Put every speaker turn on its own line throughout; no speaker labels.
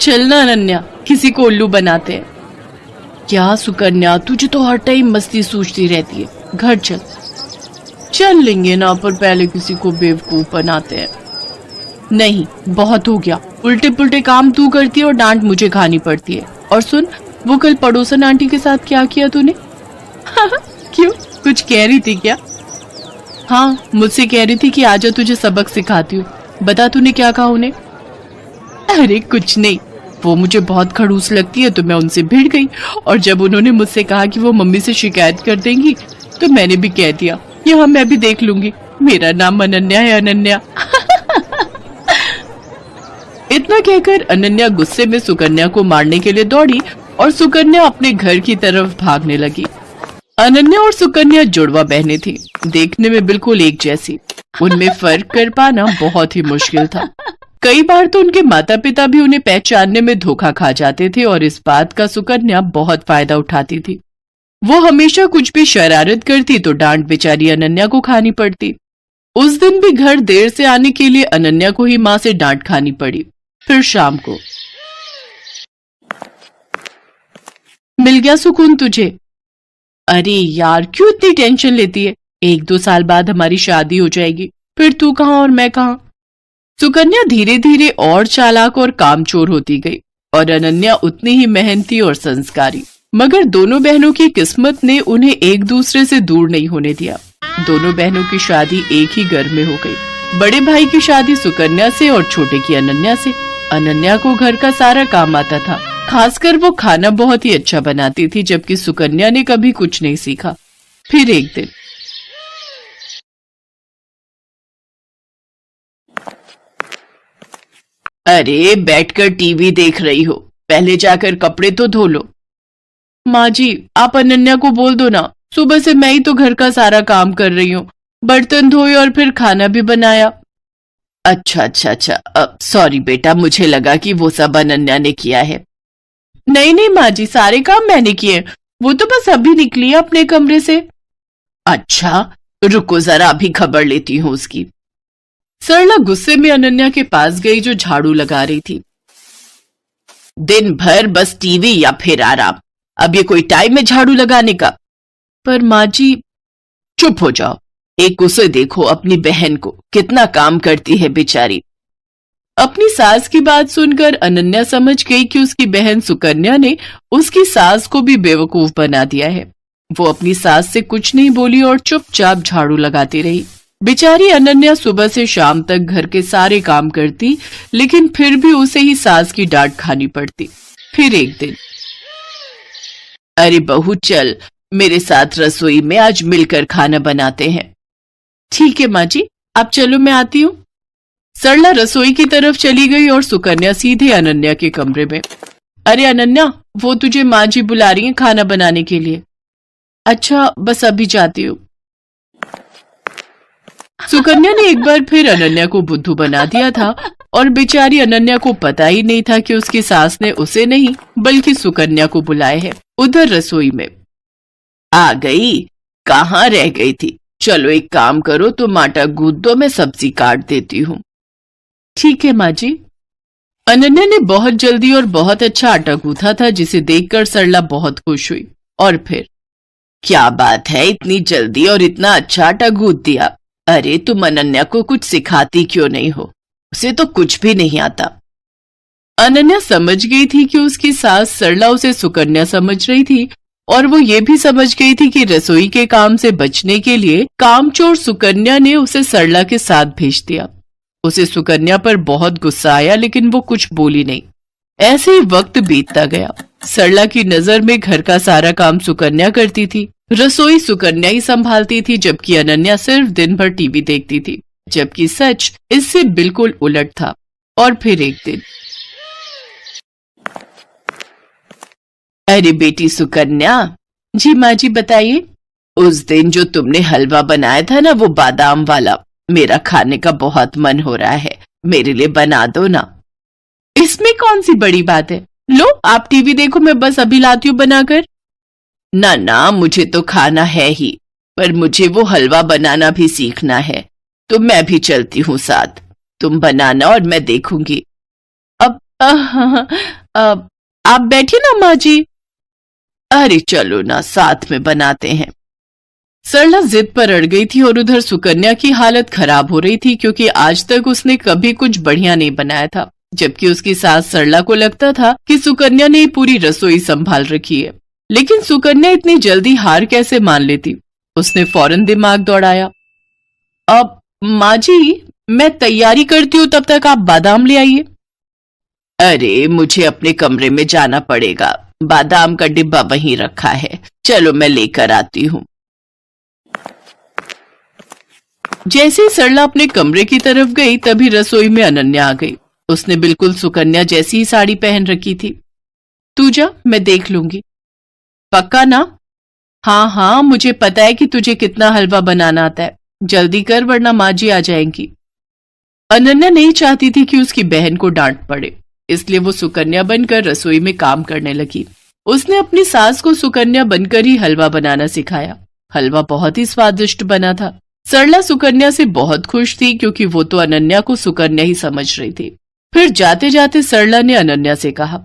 चलना अनन्या, किसी को उल्लू बनाते हैं। क्या सुकन्या, तुझे तो हर टाइम मस्ती सूझती रहती है। घर चल। चल लेंगे ना, पर पहले किसी को बेवकूफ बनाते हैं। नहीं, बहुत हो गया। उल्टे पुल्टे काम तू करती है और डांट मुझे खानी पड़ती है। और सुन, वो कल पड़ोसन आंटी के साथ क्या किया तूने? क्यों, कुछ कह रही थी क्या? हाँ, मुझसे कह रही थी कि आजा तुझे सबक सिखाती हूँ। बता तूने क्या कहा उन्हें? अरे कुछ नहीं, वो मुझे बहुत खड़ूस लगती है तो मैं उनसे भिड़ गई। और जब उन्होंने मुझसे कहा कि वो मम्मी से शिकायत कर देंगी तो मैंने भी कह दिया, यहाँ मैं भी देख लूंगी, मेरा नाम अनन्या है, अनन्या। इतना कहकर अनन्या गुस्से में सुकन्या को मारने के लिए दौड़ी और सुकन्या अपने घर की तरफ भागने लगी। अनन्या और सुकन्या जुड़वा बहनें थीं, देखने में बिल्कुल एक जैसी। उनमें फर्क कर पाना बहुत ही मुश्किल था। कई बार तो उनके माता पिता भी उन्हें पहचानने में धोखा खा जाते थे और इस बात का सुकन्या बहुत फायदा उठाती थी। वो हमेशा कुछ भी शरारत करती तो डांट बेचारी अनन्या को खानी पड़ती। उस दिन भी घर देर से आने के लिए अनन्या को ही माँ से डांट खानी पड़ी। फिर शाम को, मिल गया सुकून तुझे? अरे यार, क्यों इतनी टेंशन लेती है? 1-2 साल बाद हमारी शादी हो जाएगी, फिर तू कहाँ और मैं कहाँ। सुकन्या धीरे धीरे और चालाक और कामचोर होती गई और अनन्या उतनी ही मेहनती और संस्कारी। मगर दोनों बहनों की किस्मत ने उन्हें एक दूसरे से दूर नहीं होने दिया। दोनों बहनों की शादी एक ही घर में हो गई। बड़े भाई की शादी सुकन्या से और छोटे की अनन्या से। अनन्या को घर का सारा काम आता था, खासकर वो खाना बहुत ही अच्छा बनाती थी, जबकि सुकन्या ने कभी कुछ नहीं सीखा। फिर एक दिन, अरे बैठकर टीवी देख रही हो, पहले जाकर कपड़े तो धो लो। माँ जी, आप अनन्या को बोल दो ना, सुबह से मैं ही तो घर का सारा काम कर रही हूँ, बर्तन धोए और फिर खाना भी बनाया। अच्छा, सॉरी बेटा, मुझे लगा कि वो सब अनन्या ने किया है। नहीं नहीं माँ जी, सारे काम मैंने किए, वो तो बस अभी निकली है अपने कमरे से। अच्छा, रुको जरा, अभी खबर लेती हूँ उसकी। सरला गुस्से में अनन्या के पास गई जो झाड़ू लगा रही थी। दिन भर बस टीवी या फिर आराम, अब ये कोई टाइम है झाड़ू लगाने का? पर माँ जी। चुप हो जाओ, एक उसे देखो, अपनी बहन को, कितना काम करती है बेचारी। अपनी सास की बात सुनकर अनन्या समझ गई कि उसकी बहन सुकन्या ने उसकी सास को भी बेवकूफ बना दिया है। वो अपनी सास से कुछ नहीं बोली और चुपचाप झाड़ू लगाती रही। बेचारी अनन्या सुबह से शाम तक घर के सारे काम करती, लेकिन फिर भी उसे ही सास की डांट खानी पड़ती। फिर एक दिन, अरे बहू चल, मेरे साथ रसोई में आज मिलकर खाना बनाते हैं। ठीक है माँ जी, आप चलो, मैं आती हूँ। सरला रसोई की तरफ चली गई और सुकन्या सीधे अनन्या के कमरे में। अरे अनन्या, वो तुझे माँ जी बुला रही हैं खाना बनाने के लिए। अच्छा, बस अभी जाती हूँ। सुकन्या ने एक बार फिर अनन्या को बुद्धू बना दिया था और बेचारी अनन्या को पता ही नहीं था कि उसकी सास ने उसे नहीं बल्कि सुकन्या को बुलाया है। उधर रसोई में, आ गई, कहाँ रह गई थी? चलो एक काम करो, तुम आटा गूंथ दो, मैं सब्जी काट देती हूँ। ठीक है माँ जी। अनन्या ने बहुत जल्दी और बहुत अच्छा आटा गूंथा था, जिसे देखकर सरला बहुत खुश हुई। और फिर, क्या बात है, इतनी जल्दी और इतना अच्छा आटा गूंथ दिया। अरे तुम अनन्या को कुछ सिखाती क्यों नहीं हो? उसे तो कुछ भी नहीं आता। अनन्या समझ गई थी कि उसकी सास सरला उसे सुकन्या समझ रही थी और वो ये भी समझ गई थी कि रसोई के काम से बचने के लिए कामचोर सुकन्या ने उसे सरला के साथ भेज दिया। उसे सुकन्या पर बहुत गुस्सा आया, लेकिन वो कुछ बोली नहीं। ऐसे ही वक्त बीतता गया। सरला की नजर में घर का सारा काम सुकन्या करती थी, रसोई सुकन्या ही संभालती थी, जबकि अनन्या सिर्फ दिन भर टीवी देखती थी। जबकि सच इससे बिल्कुल उलट था। और फिर एक दिन, अरे बेटी सुकन्या। जी माँ जी, बताइए। उस दिन जो तुमने हलवा बनाया था ना, वो बादाम वाला, मेरा खाने का बहुत मन हो रहा है, मेरे लिए बना दो ना। इसमें कौन सी बड़ी बात है, लो आप टीवी देखो, मैं बस अभी लाती हूँ बनाकर। ना ना, मुझे तो खाना है ही, पर मुझे वो हलवा बनाना भी सीखना है, तो मैं भी चलती हूँ साथ। तुम बनाना और मैं देखूंगी। अब आप बैठिए ना माँ जी। अरे चलो ना, साथ में बनाते हैं। सरला जिद पर अड़ गई थी और उधर सुकन्या की हालत खराब हो रही थी क्योंकि आज तक उसने कभी कुछ बढ़िया नहीं बनाया था, जबकि उसकी सास सरला को लगता था कि सुकन्या ने पूरी रसोई संभाल रखी है। लेकिन सुकन्या इतनी जल्दी हार कैसे मान लेती? उसने फौरन दिमाग दौड़ाया। अब माँ जी, मैं तैयारी करती हूँ, तब तक आप बादाम ले आइए। अरे मुझे अपने कमरे में जाना पड़ेगा, बादाम का डिब्बा वहीं रखा है, चलो मैं लेकर आती हूँ। जैसे ही सरला अपने कमरे की तरफ गई तभी रसोई में अनन्या आ गई। उसने बिल्कुल सुकन्या जैसी ही साड़ी पहन रखी थी। तू जा, मैं देख लूंगी। पक्का ना? हाँ हाँ, मुझे पता है कि तुझे कितना हलवा बनाना आता है, जल्दी कर वरना माँ जी आ जाएंगी। अनन्या नहीं चाहती थी कि उसकी बहन को डांट पड़े, इसलिए वो सुकन्या बनकर रसोई में काम करने लगी। उसने अपनी सास को सुकन्या बनकर ही हलवा बनाना सिखाया। हलवा बहुत ही स्वादिष्ट बना था। सरला सुकन्या से बहुत खुश थी क्योंकि वो तो अनन्या को सुकन्या ही समझ रही थी। फिर जाते जाते सरला ने अनन्या से कहा,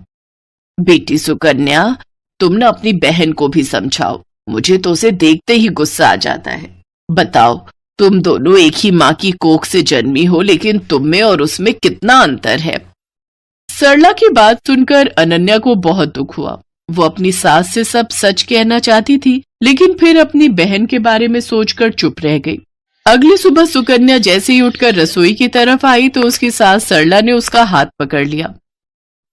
बेटी सुकन्या, तुम ना अपनी बहन को भी समझाओ, मुझे तो उसे देखते ही गुस्सा आ जाता है। बताओ, तुम दोनों एक ही माँ की कोख से जन्मी हो, लेकिन तुम में और उसमें कितना अंतर है। सरला की बात सुनकर अनन्या को बहुत दुख हुआ। वो अपनी सास से सब सच कहना चाहती थी, लेकिन फिर अपनी बहन के बारे में सोचकर चुप रह गई। अगली सुबह सुकन्या जैसे ही उठकर रसोई की तरफ आई तो उसकी सास सरला ने उसका हाथ पकड़ लिया।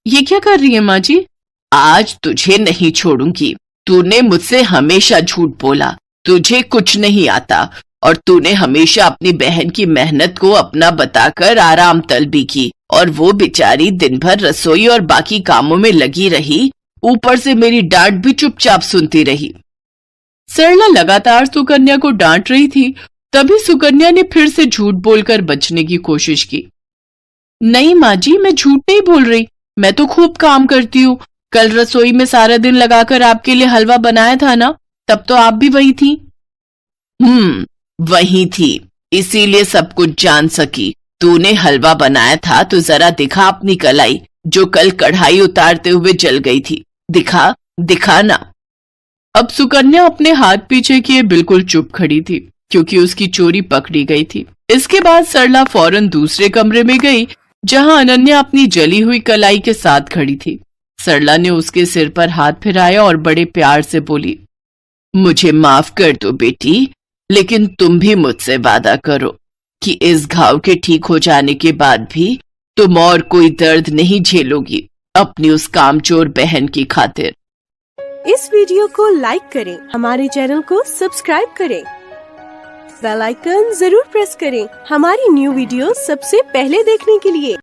ये क्या कर रही है माँ जी? आज तुझे नहीं छोड़ूंगी। तूने मुझसे हमेशा झूठ बोला, तुझे कुछ नहीं आता और तूने हमेशा अपनी बहन की मेहनत को अपना बताकर आराम तलबी की, और वो बेचारी दिन भर रसोई और बाकी कामों में लगी रही, ऊपर से मेरी डांट भी चुपचाप सुनती रही। सरला लगातार सुकन्या को डांट रही थी, तभी सुकन्या ने फिर से झूठ बोलकर बचने की कोशिश की। नहीं माँ जी, मैं झूठ नहीं बोल रही, मैं तो खूब काम करती हूँ। कल रसोई में सारा दिन लगाकर आपके लिए हलवा बनाया था ना, तब तो आप भी वही थी। वही थी, इसीलिए सब कुछ जान सकी। तूने हलवा बनाया था तो जरा दिखा अपनी कलाई, जो कल कढ़ाई उतारते हुए जल गई थी। दिखा दिखा ना। अब सुकन्या अपने हाथ पीछे किए बिल्कुल चुप खड़ी थी क्योंकि उसकी चोरी पकड़ी गई थी। इसके बाद सरला फौरन दूसरे कमरे में गई जहां अनन्या अपनी जली हुई कलाई के साथ खड़ी थी। सरला ने उसके सिर पर हाथ फिराया और बड़े प्यार से बोली, मुझे माफ कर दो बेटी, लेकिन तुम भी मुझसे वादा करो कि इस घाव के ठीक हो जाने के बाद भी तुम और कोई दर्द नहीं झेलोगी अपनी उस कामचोर बहन की खातिर।
इस वीडियो को लाइक करें, हमारे चैनल को सब्सक्राइब करें, बेल आइकन जरूर प्रेस करें हमारी न्यू वीडियो सबसे पहले देखने के लिए।